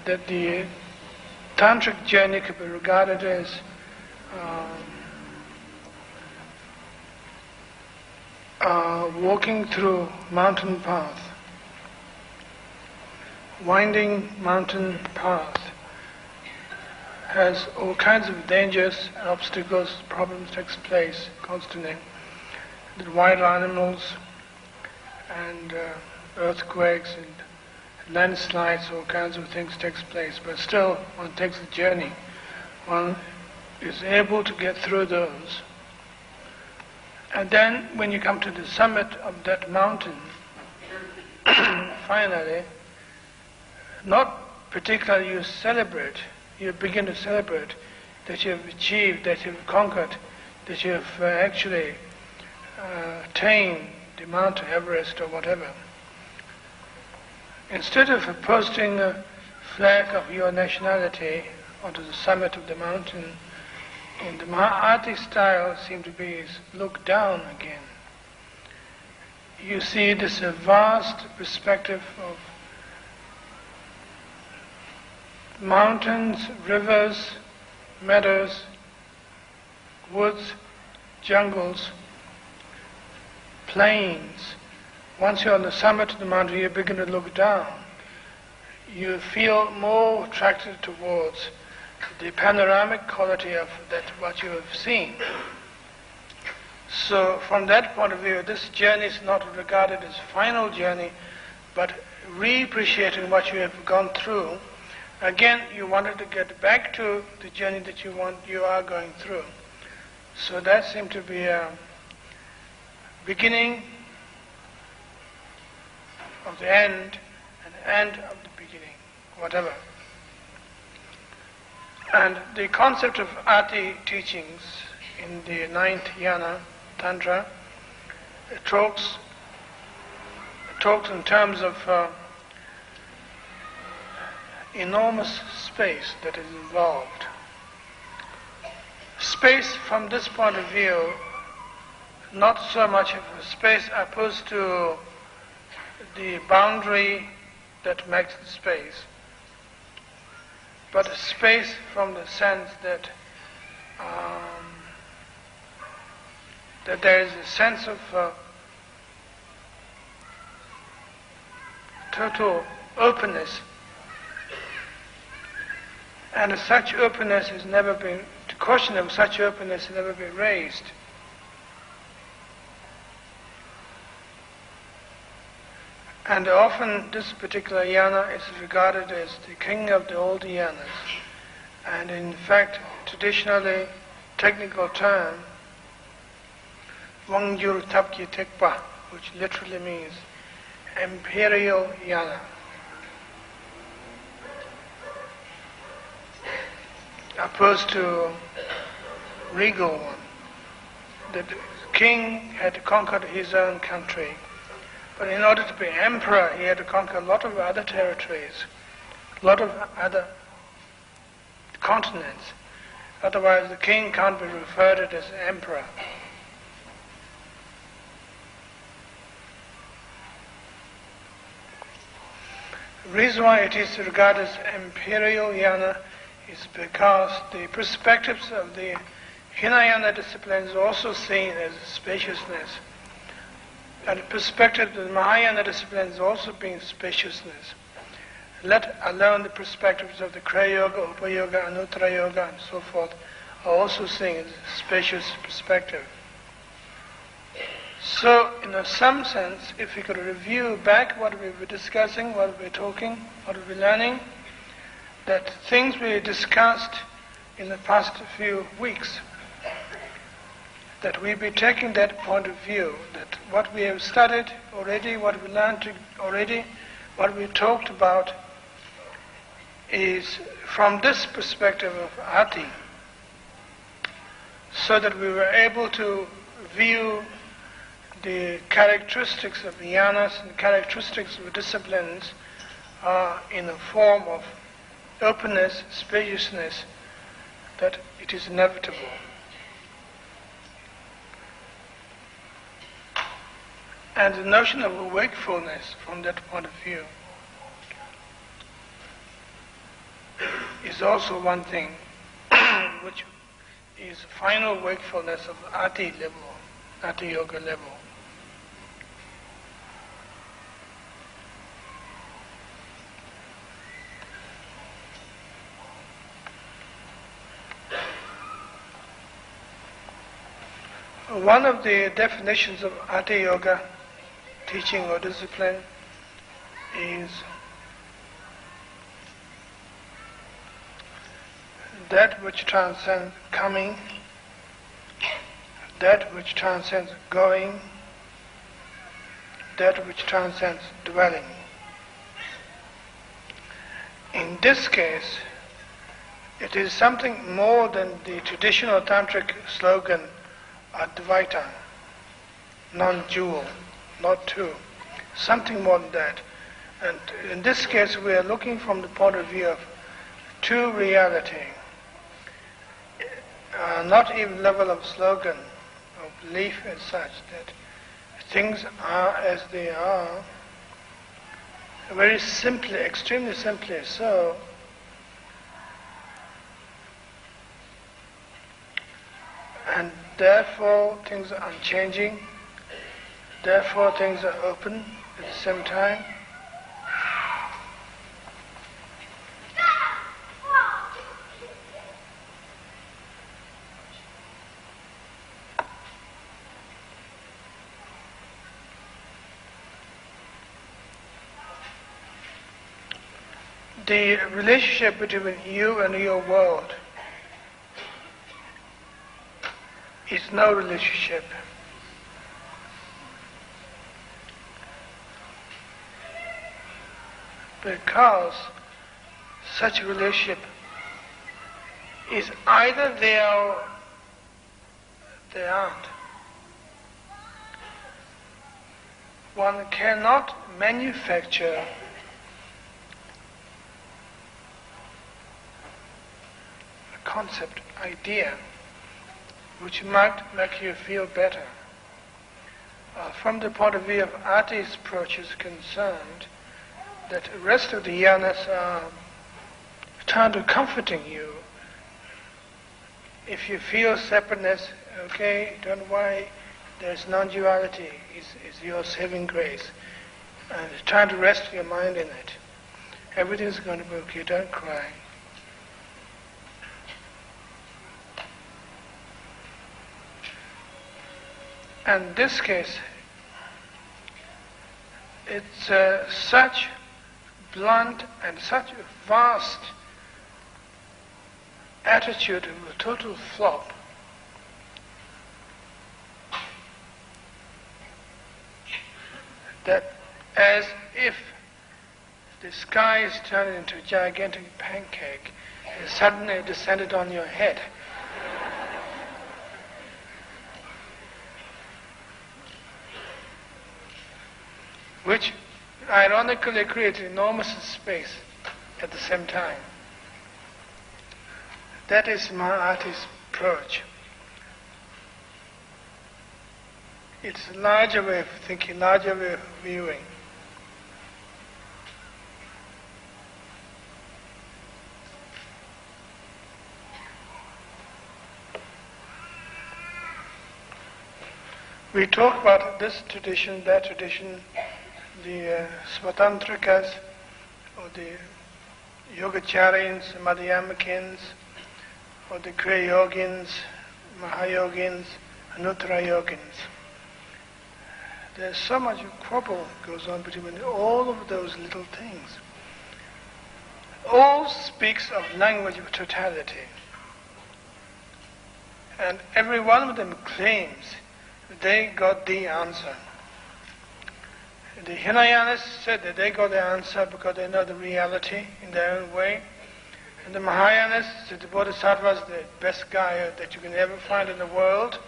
that the tantric journey could be regarded as walking through mountain path, winding mountain path, has all kinds of dangers, obstacles, problems takes place constantly. The wild animals and earthquakes and landslides, all kinds of things takes place. But still, one takes the journey. One is able to get through those. And then, when you come to the summit of that mountain, finally, not particularly you begin to celebrate that you have achieved, that you have conquered, that you have actually attained the Mount Everest or whatever. Instead of posting a flag of your nationality onto the summit of the mountain, in the Maha Ati style seem to be look down again. You see this vast perspective of mountains, rivers, meadows, woods, jungles, plains. Once you're on the summit of the mountain, you begin to look down. You feel more attracted towards the panoramic quality of that what you have seen. So from that point of view, this journey is not regarded as final journey, but re-appreciating what you have gone through. Again, you wanted to get back to the journey that you are going through. So that seemed to be a beginning of the end, and end of the beginning, whatever. And the concept of Ati teachings in the 9th yana, Tantra, it talks in terms of enormous space that is involved. Space from this point of view, not so much of a space opposed to the boundary that makes the space, but a space from the sense that that there is a sense of total openness, and such openness has never been, the question of such openness has never been raised. And often this particular yana is regarded as the king of the old yanas. And in fact, traditionally, technical term, Wangyur Tapki Tekpa, which literally means imperial yana. Opposed to regal one. The king had conquered his own country. But in order to be emperor, he had to conquer a lot of other territories, a lot of other continents. Otherwise, the king can't be referred to as emperor. The reason why it is regarded as imperial yana is because the perspectives of the Hinayana discipline is also seen as spaciousness. And the perspective of the Mahayana discipline is also being spaciousness. Let alone the perspectives of the Kriya Yoga, Upa Yoga, Anuttara Yoga, and so forth, are also seen as a spacious perspective. So, in some sense, if we could review back what we were discussing, what we were talking, what we were learning, that things we discussed in the past few weeks, that we be taking that point of view, that what we have studied already, what we learned already, what we talked about is from this perspective of Ati, so that we were able to view the characteristics of the yanas and characteristics of the disciplines in a form of openness, spaciousness, that it is inevitable. And the notion of wakefulness from that point of view. is also one thing, which is final wakefulness of Ati level, Ati Yoga level. One of the definitions of Ati Yoga teaching or discipline is that which transcends coming, that which transcends going, that which transcends dwelling. In this case, it is something more than the traditional tantric slogan, Advaita, non-dual, not two, something more than that. And in this case, we are looking from the point of view of true reality, not even level of slogan or belief as such, that things are as they are, very simply, extremely simply so. And therefore things are unchanging, therefore things are open at the same time. The relationship between you and your world is no relationship. Because such a relationship is either there or they aren't. One cannot manufacture a concept, idea, which might make you feel better. From the point of view of Ati's approach is concerned, that the rest of the yanas are trying to comforting you. If you feel separateness, okay, don't worry, there's non-duality, is your saving grace. And trying to rest your mind in it. Everything's going to be okay, don't cry. And in this case, it's such blunt and such a vast attitude of a total flop. That as if the sky is turned into a gigantic pancake and suddenly descended on your head. Which ironically creates enormous space at the same time. That is Maha Ati's approach. It's a larger way of thinking, larger way of viewing. We talk about this tradition, that tradition, the Svatantrikas, or the Yogacharyans, Madhyamakins, or the Kriya Yogins, Mahayogins, Anuttara Yogins. There's so much quarrel goes on between all of those little things. All speaks of language of totality. And every one of them claims they got the answer. The Hinayanas said that they got the answer because they know the reality in their own way. And the Mahayanas said the Bodhisattva is the best guy that you can ever find in the world.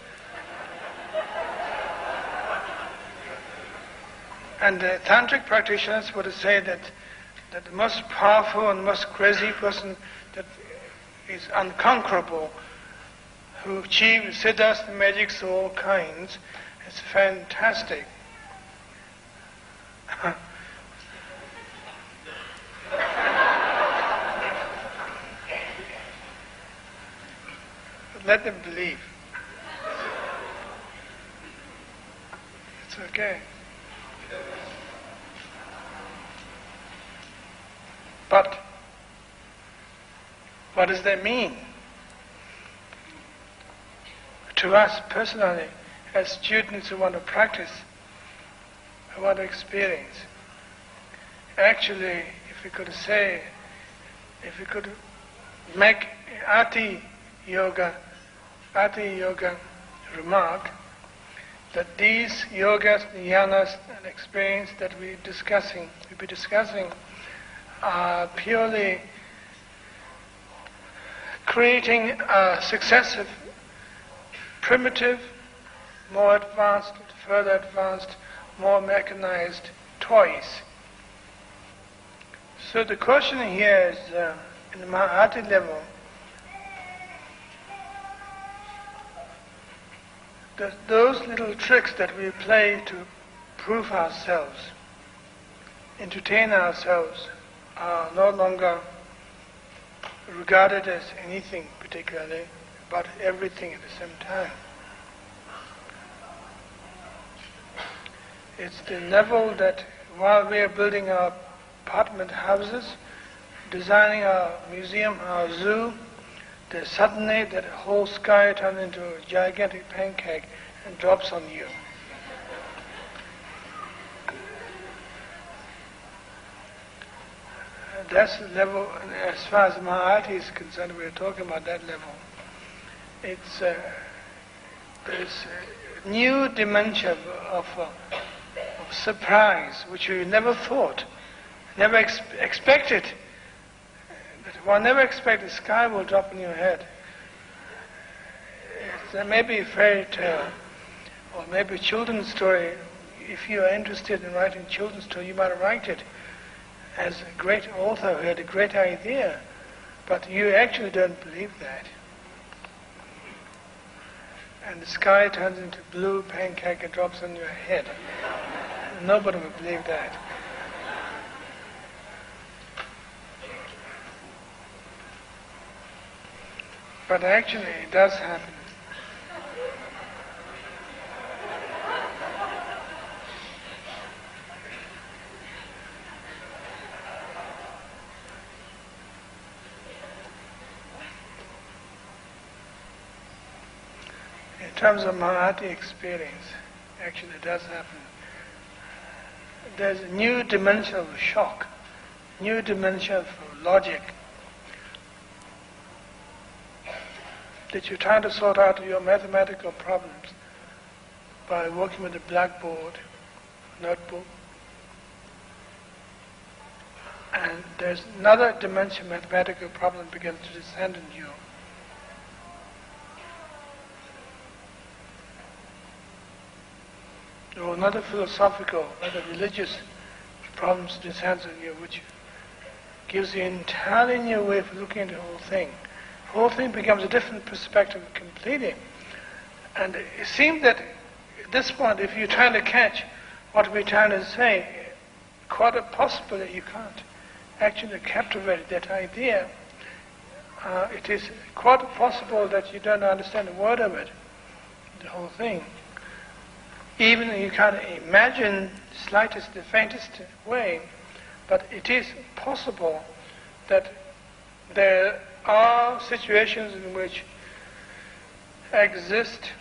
And the Tantric practitioners would say that the most powerful and most crazy person that is unconquerable, who achieved siddhas, magics of all kinds, is fantastic. let them believe. It's okay. But what does that mean? To us personally, as students who want to practice, who want to experience, actually, if we could make Ati Yoga remark, that these yogas, yanas, and experience that we'll be discussing, are purely creating successive, primitive, more advanced, further advanced, more mechanized toys. So the question here is, in the Maha Ati level, those little tricks that we play to prove ourselves, entertain ourselves, are no longer regarded as anything particularly, but everything at the same time. It's the level that while we are building our apartment houses, designing our museum, our zoo, then suddenly that whole sky turns into a gigantic pancake and drops on you. That's the level, and as far as Maha Ati is concerned, we're talking about that level. It's there's a new dimension of surprise, which you never thought, never expected. That one never expected the sky will drop on your head. There may be a fairy tale, or maybe a children's story. If you are interested in writing children's story, you might write it as a great author who had a great idea, but you actually don't believe that. And the sky turns into blue pancake and drops on your head. Nobody would believe that. But actually it does happen. In terms of Maha Ati experience, actually it does happen. There's a new dimension of shock, new dimension of logic, that you're trying to sort out your mathematical problems by working with a blackboard, notebook. And there's another dimension, mathematical problem begins to descend on you. Or another philosophical, another religious problems descends on you, which gives you an entirely new way of looking at the whole thing. The whole thing becomes a different perspective completely. And it seems that at this point, if you're trying to catch what we're trying to say, quite possible that you can't actually captivate that idea. It is quite possible that you don't understand a word of it, the whole thing. Even you can't imagine the faintest way, but it is possible that there are situations in which exist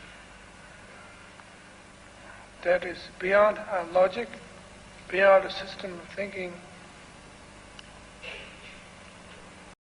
that is beyond our logic, beyond a system of thinking,